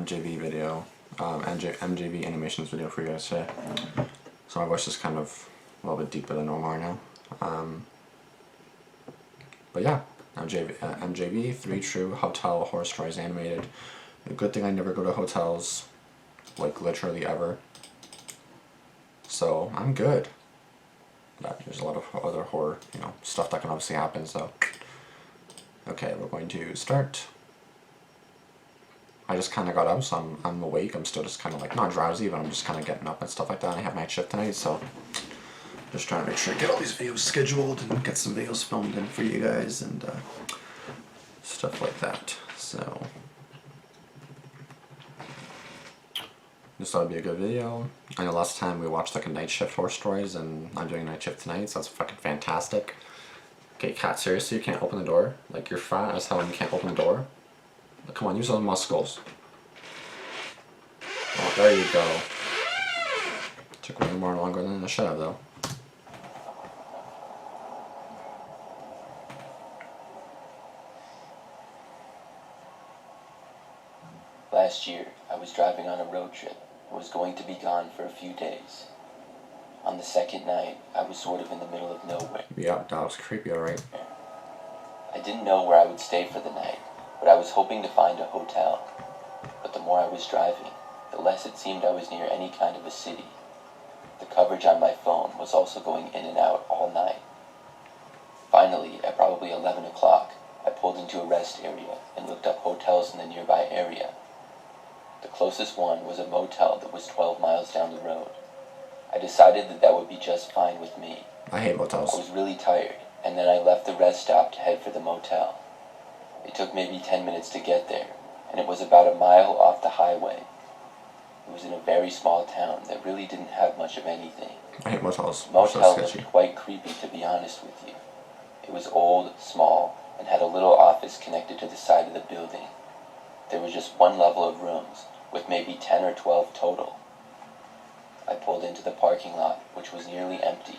MJV video, MJV animations video for you guys today. So my voice is kind of a little bit deeper than normal right now. But yeah, MJV 3 true hotel horror stories animated. A good thing I never go to hotels, like literally ever. So I'm good. But there's a lot of other horror, stuff that can obviously happen. So okay, we're going to start. I just kind of got up, so I'm awake. I'm still just kind of like not drowsy, but I'm just kind of getting up and stuff like that. I have night shift tonight, so just trying to make sure to get all these videos scheduled and get some videos filmed in for you guys and stuff like that. So this thought it'd be a good video. I know last time we watched like a night shift horror stories, and I'm doing a night shift tonight, so that's fucking fantastic. Okay, cat, seriously, you can't open the door? Like, you're fat as hell and you can't open the door? Like, come on, use those muscles. Oh, there you go. Took way more longer than it should have, though. Last year, I was driving on a road trip. I was going to be gone for a few days. On the second night, I was sort of in the middle of nowhere. Yeah, that was creepy, alright. I didn't know where I would stay for the night, but I was hoping to find a hotel. But the more I was driving, the less it seemed I was near any kind of a city. The coverage on my phone was also going in and out all night. Finally, at probably 11 o'clock, I pulled into a rest area and looked up hotels in the nearby area. The closest one was a motel that was 12 miles down the road. I decided that would be just fine with me. I hate motels. I was really tired, and then I left the rest stop to head for the motel. It took maybe 10 minutes to get there, and it was about a mile off the highway. It was in a very small town that really didn't have much of anything. I hate motels. The motel looked quite creepy, to be honest with you. It was old, small, and had a little office connected to the side of the building. There was just one level of rooms, with maybe 10 or 12 total. I pulled into the parking lot, which was nearly empty.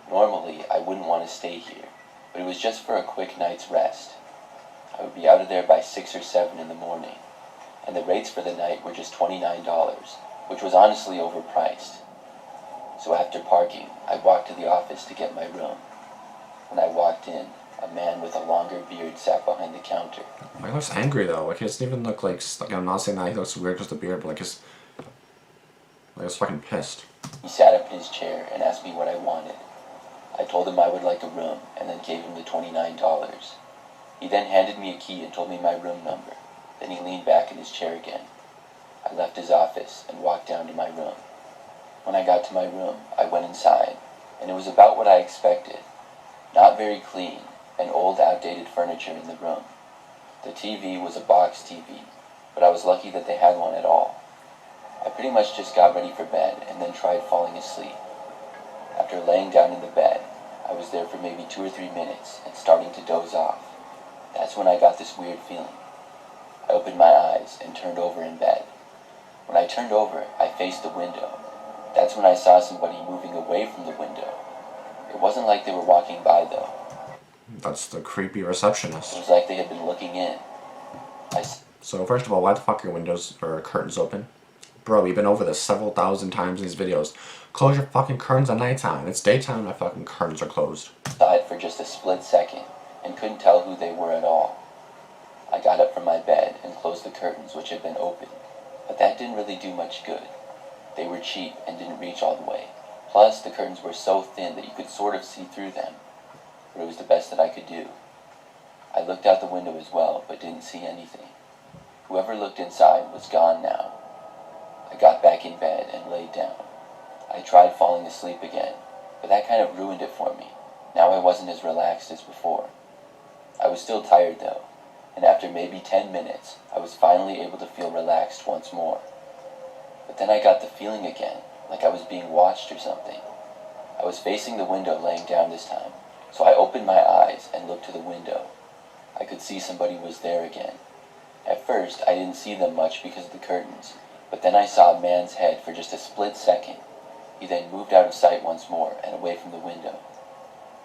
Normally, I wouldn't want to stay here, but it was just for a quick night's rest. I would be out of there by 6 or 7 in the morning, and the rates for the night were just $29, which was honestly overpriced. So after parking, I walked to the office to get my room. When I walked in, a man with a longer beard sat behind the counter. He looks angry though. Like, he doesn't even look like I'm not saying that he looks weird because of the beard, but like he's fucking pissed. He sat up in his chair and asked me what I wanted. I told him I would like a room and then gave him the $29. He then handed me a key and told me my room number. Then he leaned back in his chair again. I left his office and walked down to my room. When I got to my room, I went inside, and it was about what I expected. Not very clean, and old, outdated furniture in the room. The TV was a box TV, but I was lucky that they had one at all. I pretty much just got ready for bed and then tried falling asleep. After laying down in the bed, I was there for maybe 2 or 3 minutes and starting to doze off. That's when I got this weird feeling. I opened my eyes and turned over in bed. When I turned over, I faced the window. That's when I saw somebody moving away from the window. It wasn't like they were walking by though. That's the creepy receptionist. It was like they had been looking in. So first of all, why the fuck are your windows or curtains open? Bro, we've been over this several thousand times in these videos. Close your fucking curtains at nighttime. It's daytime and my fucking curtains are closed. I saw it for just a split second and couldn't tell who they were at all. I got up from my bed and closed the curtains, which had been open, but that didn't really do much good. They were cheap and didn't reach all the way. Plus, the curtains were so thin that you could sort of see through them, but it was the best that I could do. I looked out the window as well, but didn't see anything. Whoever looked inside was gone now. I got back in bed and laid down. I tried falling asleep again, but that kind of ruined it for me. Now I wasn't as relaxed as before. I was still tired though, and after maybe 10 minutes, I was finally able to feel relaxed once more. But then I got the feeling again, like I was being watched or something. I was facing the window laying down this time, so I opened my eyes and looked to the window. I could see somebody was there again. At first, I didn't see them much because of the curtains, but then I saw a man's head for just a split second. He then moved out of sight once more and away from the window.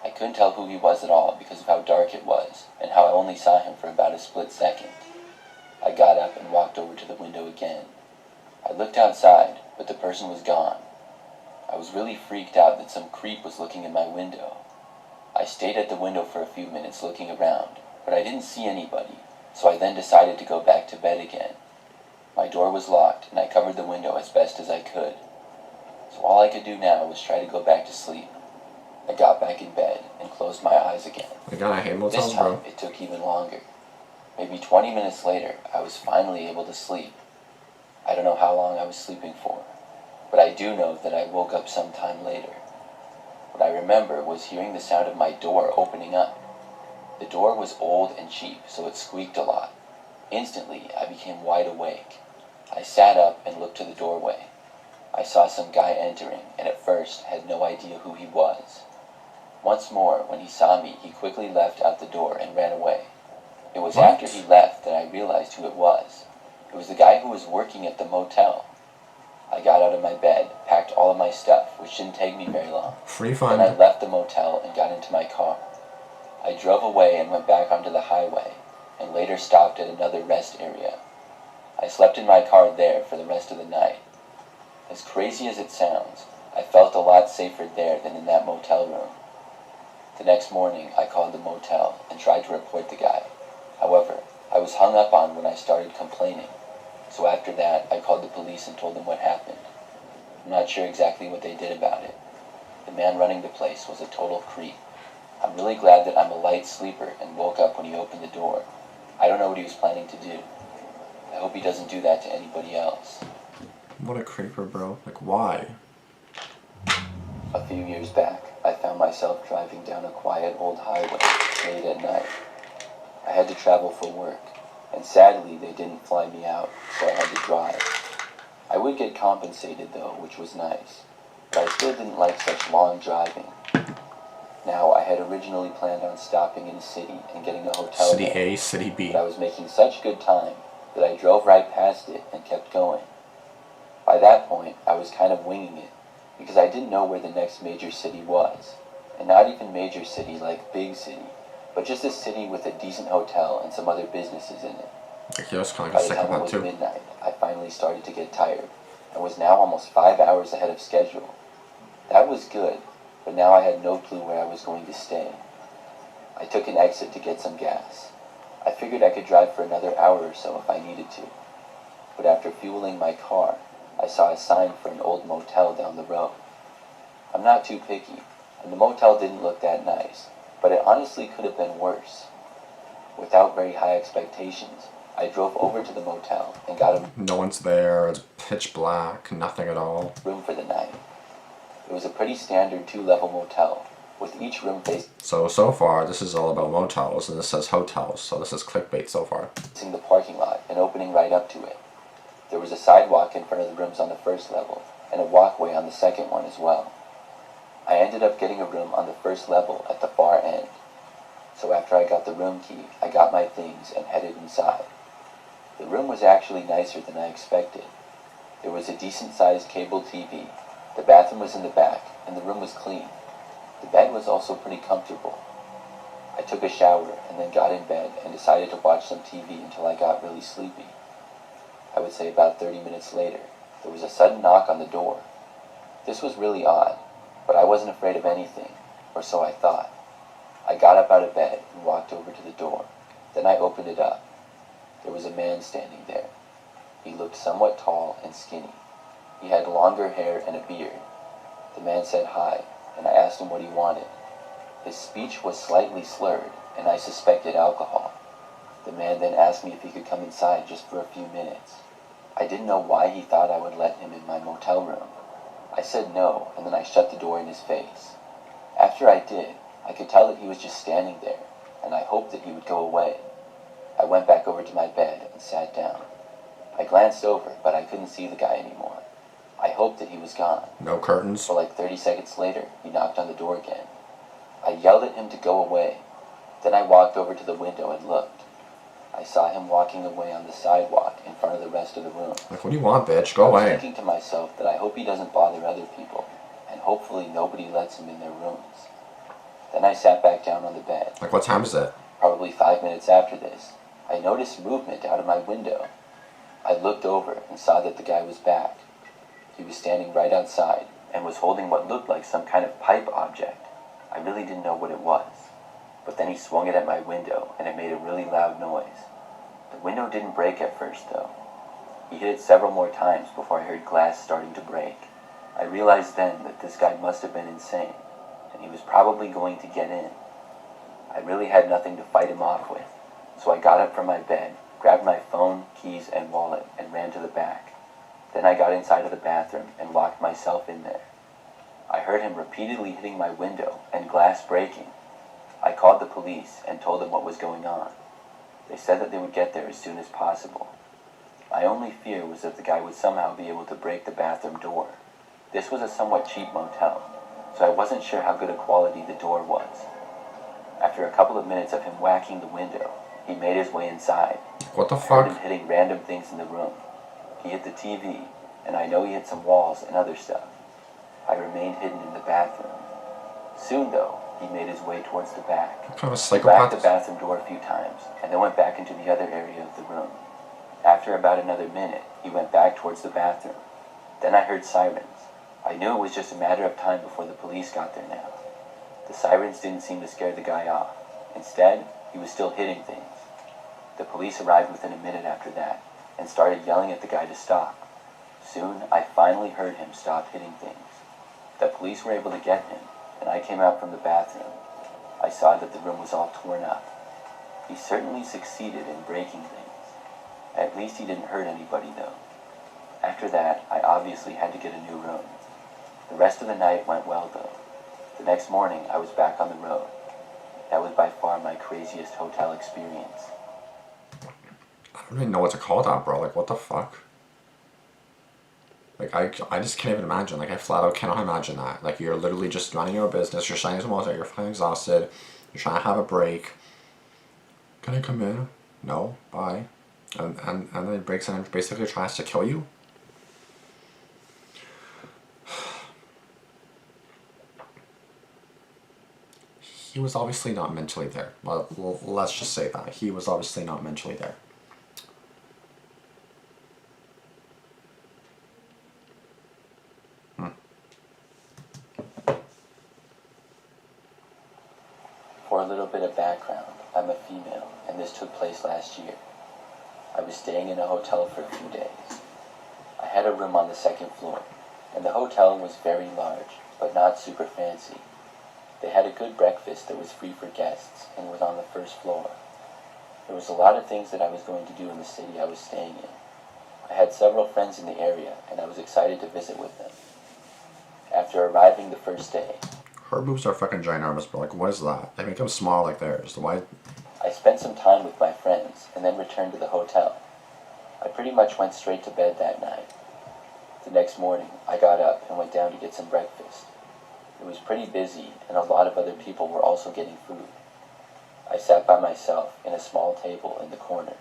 I couldn't tell who he was at all because of how dark it was, and how I only saw him for about a split second. I got up and walked over to the window again. I looked outside, but the person was gone. I was really freaked out that some creep was looking in my window. I stayed at the window for a few minutes looking around, but I didn't see anybody, so I then decided to go back to bed again. My door was locked, and I covered the window as best as I could. So all I could do now was try to go back to sleep. I got back in bed and closed my eyes again. Again, I hate motels, This time, bro. it took even longer. Maybe 20 minutes later, I was finally able to sleep. I don't know how long I was sleeping for, but I do know that I woke up sometime later. What I remember was hearing the sound of my door opening up. The door was old and cheap, so it squeaked a lot. Instantly, I became wide awake. I sat up and looked to the doorway. I saw some guy entering, and at first had no idea who he was. Once more, when he saw me, he quickly left out the door and ran away. It was after he left that I realized who it was. It was the guy who was working at the motel. I got out of my bed, packed all of my stuff, which didn't take me very long. Free Then I fun. left the motel and got into my car. I drove away and went back onto the highway, and later stopped at another rest area. I slept in my car there for the rest of the night. As crazy as it sounds, I felt a lot safer there than in that motel room. The next morning, I called the motel and tried to report the guy. However, I was hung up on when I started complaining. So after that, I called the police and told them what happened. I'm not sure exactly what they did about it. The man running the place was a total creep. I'm really glad that I'm a light sleeper and woke up when he opened the door. I don't know what he was planning to do. I hope he doesn't do that to anybody else. What a creeper, bro. Like, why? A few years back, I found myself driving down a quiet old highway late at night. I had to travel for work, and sadly they didn't fly me out, so I had to drive. I would get compensated though, which was nice, but I still didn't like such long driving. Now, I had originally planned on stopping in a city and getting a hotel City there, A, City B. but I was making such good time that I drove right past it and kept going. By that point, I was kind of winging it, because I didn't know where the next major city was, and not even major city like big city, but just a city with a decent hotel and some other businesses in it. Like, he was kind of By like a the time it psychopath, was too. midnight, I finally started to get tired, and was now almost 5 hours ahead of schedule. That was good, but now I had no clue where I was going to stay. I took an exit to get some gas. I figured I could drive for another hour or so if I needed to. But after fueling my car, I saw a sign for an old motel down the road. I'm not too picky, and the motel didn't look that nice, but it honestly could have been worse. Without very high expectations, I drove over to the motel and got a No one's there. It's pitch black. Nothing at all. room for the night. It was a pretty standard 2-level motel, with each room So far, this is all about motels, and this says hotels, so this is clickbait so far. facing the parking lot and opening right up to it. There was a sidewalk in front of the rooms on the first level, and a walkway on the second one as well. I ended up getting a room on the first level at the far end. So after I got the room key, I got my things and headed inside. The room was actually nicer than I expected. There was a decent-sized cable TV, the bathroom was in the back, and the room was clean. The bed was also pretty comfortable. I took a shower and then got in bed and decided to watch some TV until I got really sleepy. I would say about 30 minutes later, there was a sudden knock on the door. This was really odd, but I wasn't afraid of anything, or so I thought. I got up out of bed and walked over to the door. Then I opened it up. There was a man standing there. He looked somewhat tall and skinny. He had longer hair and a beard. The man said hi, and I asked him what he wanted. His speech was slightly slurred, and I suspected alcohol. The man then asked me if he could come inside just for a few minutes. I didn't know why he thought I would let him in my motel room. I said no, and then I shut the door in his face. After I did, I could tell that he was just standing there, and I hoped that he would go away. I went back over to my bed and sat down. I glanced over, but I couldn't see the guy anymore. I hoped that he was gone. No curtains. So like 30 seconds later, he knocked on the door again. I yelled at him to go away. Then I walked over to the window and looked. I saw him walking away on the sidewalk in front of the rest of the room. Like, what do you want, bitch? Go I was away. thinking to myself that I hope he doesn't bother other people, and hopefully nobody lets him in their rooms. Then I sat back down on the bed. Like, what time is it? Probably 5 minutes after this, I noticed movement out of my window. I looked over and saw that the guy was back. He was standing right outside and was holding what looked like some kind of pipe object. I really didn't know what it was. But then he swung it at my window and it made a really loud noise. The window didn't break at first though. He hit it several more times before I heard glass starting to break. I realized then that this guy must have been insane, and he was probably going to get in. I really had nothing to fight him off with, so I got up from my bed, grabbed my phone, keys, and wallet, and ran to the back. Then I got inside of the bathroom and locked myself in there. I heard him repeatedly hitting my window and glass breaking. I called the police and told them what was going on. They said that they would get there as soon as possible. My only fear was that the guy would somehow be able to break the bathroom door. This was a somewhat cheap motel, so I wasn't sure how good a quality the door was. After a couple of minutes of him whacking the window, he made his way inside. What the I heard him fuck? hitting random things in the room. He hit the TV, and I know he hit some walls and other stuff. I remained hidden in the bathroom. Soon, though, he made his way towards the back. What kind of a He whacked the psychopath? bathroom door a few times, and then went back into the other area of the room. After about another minute, he went back towards the bathroom. Then I heard sirens. I knew it was just a matter of time before the police got there now. The sirens didn't seem to scare the guy off. Instead, he was still hitting things. The police arrived within a minute after that, and started yelling at the guy to stop. Soon, I finally heard him stop hitting things. The police were able to get him, and I came out from the bathroom. I saw that the room was all torn up. He certainly succeeded in breaking things. At least he didn't hurt anybody, though. After that, I obviously had to get a new room. The rest of the night went well, though. The next morning, I was back on the road. That was by far my craziest hotel experience. I don't even know what to call that, bro. Like, what the fuck? Like, I just can't even imagine. Like, I flat out cannot imagine that. Like, you're literally just running your business, you're signing some out, you're fucking exhausted, you're trying to have a break. Can I come in? No, bye. And then he breaks in and basically tries to kill you? He was obviously not mentally there. Well, let's just say that. He was obviously not mentally there. For a little bit of background, I'm a female, and this took place last year. I was staying in a hotel for a few days. I had a room on the second floor, and the hotel was very large, but not super fancy. They had a good breakfast that was free for guests and was on the first floor. There was a lot of things that I was going to do in the city I was staying in. I had several friends in the area, and I was excited to visit with them. After arriving the first day, Her boobs are fucking ginormous, bro. Like, what is that? They make them small like theirs. Why? I spent some time with my friends and then returned to the hotel. I pretty much went straight to bed that night. The next morning, I got up and went down to get some breakfast. It was pretty busy, and a lot of other people were also getting food. I sat by myself in a small table in the corner.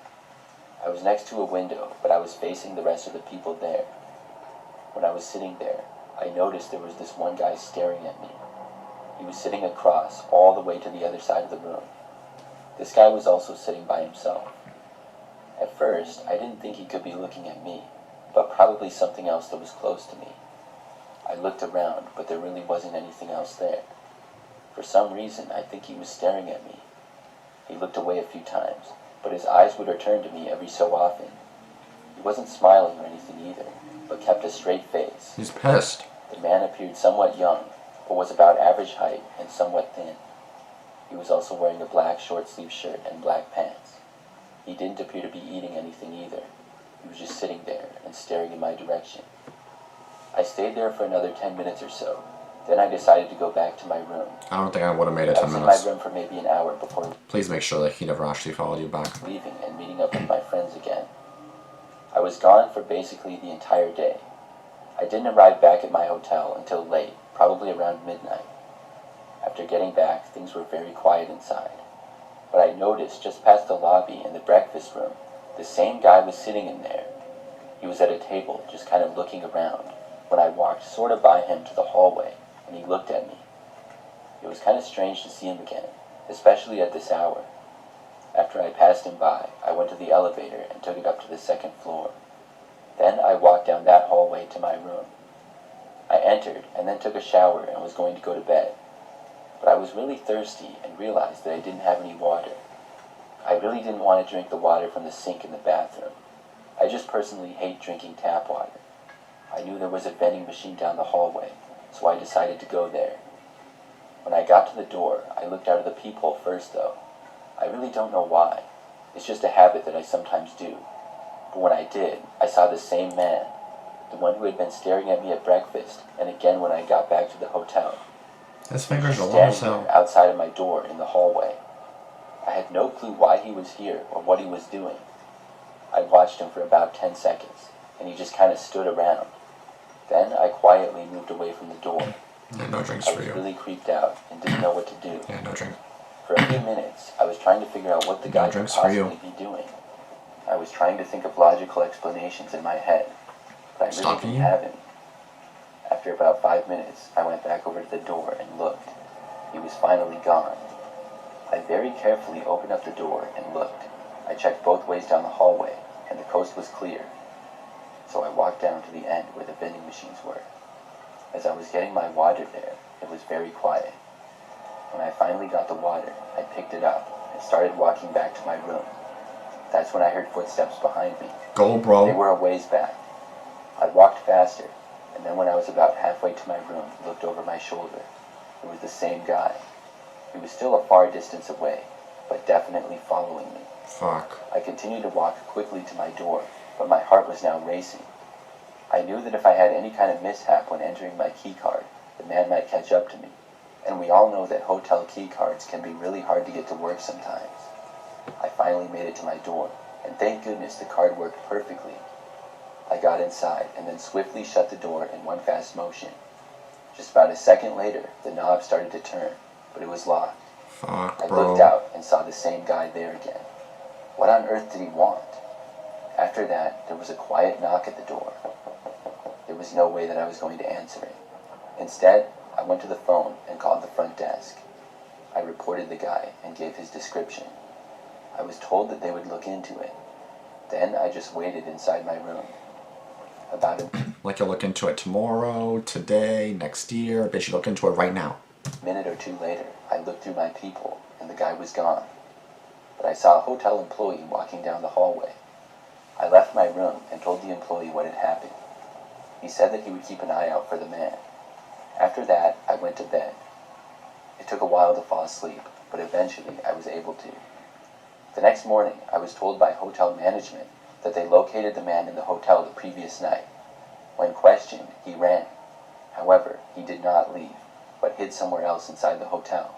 I was next to a window, but I was facing the rest of the people there. When I was sitting there, I noticed there was this one guy staring at me. He was sitting across all the way to the other side of the room. This guy was also sitting by himself. At first, I didn't think he could be looking at me, but probably something else that was close to me. I looked around, but there really wasn't anything else there. For some reason, I think he was staring at me. He looked away a few times, but his eyes would return to me every so often. He wasn't smiling or anything either, but kept a straight face. He's pissed. The man appeared somewhat young, but was about average height and somewhat thin. He was also wearing a black short-sleeved shirt and black pants. He didn't appear to be eating anything either. He was just sitting there and staring in my direction. I stayed there for another 10 minutes or so. Then I decided to go back to my room. I don't think I would have made it I 10 was in minutes. my room for maybe an hour before Please make sure that he never actually followed you back. leaving and meeting up with my friends again. I was gone for basically the entire day. I didn't arrive back at my hotel until late, probably around midnight. After getting back, things were very quiet inside. But I noticed just past the lobby in the breakfast room, the same guy was sitting in there. He was at a table, just kind of looking around, when I walked sort of by him to the hallway, and he looked at me. It was kind of strange to see him again, especially at this hour. After I passed him by, I went to the elevator and took it up to the second floor. Then I walked down that hallway to my room. I entered and then took a shower and was going to go to bed. But I was really thirsty and realized that I didn't have any water. I really didn't want to drink the water from the sink in the bathroom. I just personally hate drinking tap water. I knew there was a vending machine down the hallway, so I decided to go there. When I got to the door, I looked out of the peephole first though. I really don't know why. It's just a habit that I sometimes do. But when I did, I saw the same man, the one who had been staring at me at breakfast, and again when I got back to the hotel. His fingers are long Standing as hell. there outside of my door in the hallway. I had no clue why he was here or what he was doing. I watched him for about 10 seconds, and he just kind of stood around. Then I quietly moved away from the door. Yeah, no drinks I for was you. really creeped out and didn't know what to do. Yeah, no drink. For a few minutes, I was trying to figure out what the guy could drinks for you. possibly be doing. I was trying to think of logical explanations in my head, but I really Stalking didn't you? have any. After about 5 minutes, I went back over to the door and looked. He was finally gone. I very carefully opened up the door and looked. I checked both ways down the hallway, and the coast was clear. So I walked down to the end where the vending machines were. As I was getting my water there, it was very quiet. When I finally got the water, I picked it up and started walking back to my room. That's when I heard footsteps behind me. Go, They bro. were a ways back. I walked faster, and then when I was about halfway to my room, looked over my shoulder. It was the same guy. He was still a far distance away, but definitely following me. Fuck. I continued to walk quickly to my door, but my heart was now racing. I knew that if I had any kind of mishap when entering my key card, the man might catch up to me. And we all know that hotel key cards can be really hard to get to work sometimes. I finally made it to my door, and thank goodness the card worked perfectly. I got inside and then swiftly shut the door in one fast motion. Just about a second later, the knob started to turn, but it was locked. Fuck, I bro. looked out and saw the same guy there again. What on earth did he want? After that, there was a quiet knock at the door. There was no way that I was going to answer it. Instead, I went to the phone and called the front desk. I reported the guy and gave his description. I was told that they would look into it. Then I just waited inside my room. About a Like you'll look into it tomorrow, today, next year. Bitch, you look into it right now. minute or two later, I looked through my peephole and the guy was gone. But I saw a hotel employee walking down the hallway. I left my room and told the employee what had happened. He said that he would keep an eye out for the man. After that, I went to bed. It took a while to fall asleep, but eventually I was able to. The next morning, I was told by hotel management that they located the man in the hotel the previous night. When questioned, he ran. However, he did not leave, but hid somewhere else inside the hotel.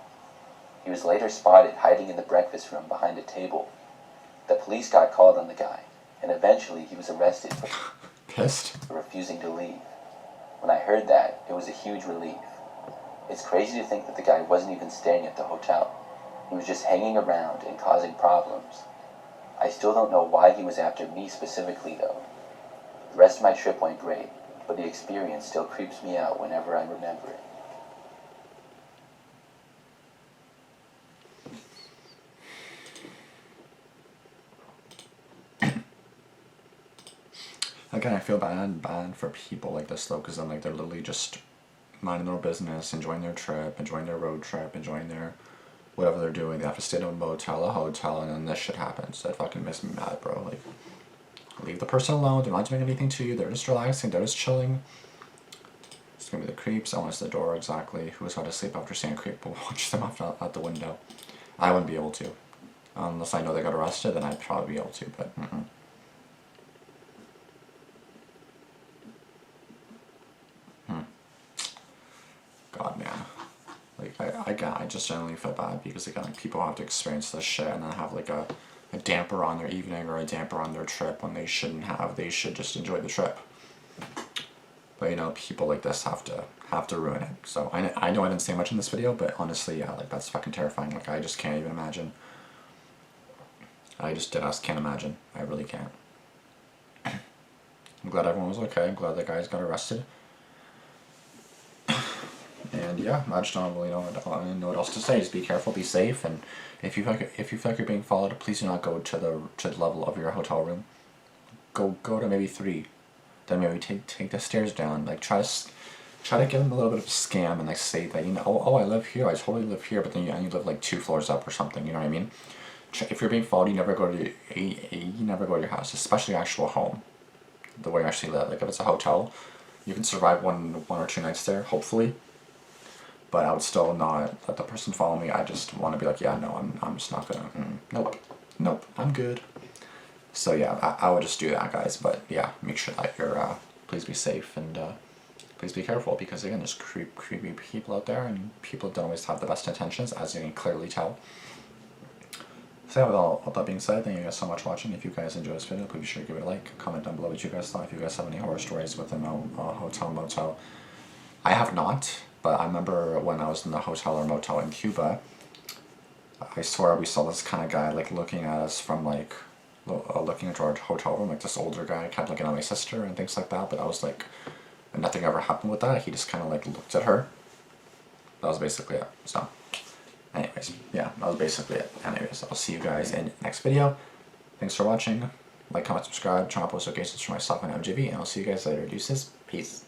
He was later spotted hiding in the breakfast room behind a table. The police got called on the guy, and eventually he was arrested Pissed. for refusing to leave. When I heard that, it was a huge relief. It's crazy to think that the guy wasn't even staying at the hotel. He was just hanging around and causing problems. I still don't know why he was after me specifically though. The rest of my trip went great, but the experience still creeps me out whenever I remember it. Again, I feel bad for people like this though, because then like they're literally just minding their business, enjoying their trip, enjoying their road trip, enjoying their whatever they're doing. They have to stay in a motel, a hotel, and then this shit happens. That fucking makes me mad, bro. Like, leave the person alone. They're not doing anything to you. They're just relaxing. They're just chilling. It's gonna be the creeps. I want the door exactly. Who was about to sleep after seeing a creep? We'll watch them out the window. I wouldn't be able to, unless I know they got arrested. Then I'd probably be able to, but. God, man. Like, I just generally feel bad because, again, like, people have to experience this shit and then have, like, a damper on their evening or a damper on their trip when they shouldn't have. They should just enjoy the trip. But, you know, people like this have to ruin it. So, I know I didn't say much in this video, but honestly, yeah, like, that's fucking terrifying. Like, I just can't even imagine. I just can't imagine. I really can't. I'm glad everyone was okay. I'm glad the guys got arrested. And yeah, I just don't really know what else to say. Just be careful, be safe, and if you feel like you're being followed, please do not go to the level of your hotel room. Go to maybe 3, then maybe take the stairs down. Like try to give them a little bit of a scam and like say that, you know, oh, I live here, I totally live here, but then you live like 2 floors up or something. You know what I mean? If you're being followed, you never go to your house, especially your actual home, the way you actually live. Like if it's a hotel, you can survive one or 2 nights there, hopefully. But I would still not let the person follow me. I just want to be like, yeah, no, I'm just not gonna. Nope, I'm good. So yeah, I would just do that, guys. But yeah, make sure that you're please be safe and please be careful, because again, there's creepy people out there, and people don't always have the best intentions, as you can clearly tell. So yeah, with all that being said, thank you guys so much for watching. If you guys enjoyed this video, please be sure to give it a like, comment down below what you guys thought. If you guys have any horror stories within a hotel, motel. I have not, but I remember when I was in the hotel or motel in Cuba, I swear we saw this kind of guy like looking at us from like, looking into our hotel room, like this older guy kept looking at my sister and things like that, but I was like, nothing ever happened with that. He just kind of like looked at her. That was basically it. So anyways, yeah, that was basically it. Anyways, I'll see you guys in the next video. Thanks for watching. Like, comment, subscribe, turn on post notifications for myself and MJV, and I'll see you guys later. Deuces. Peace.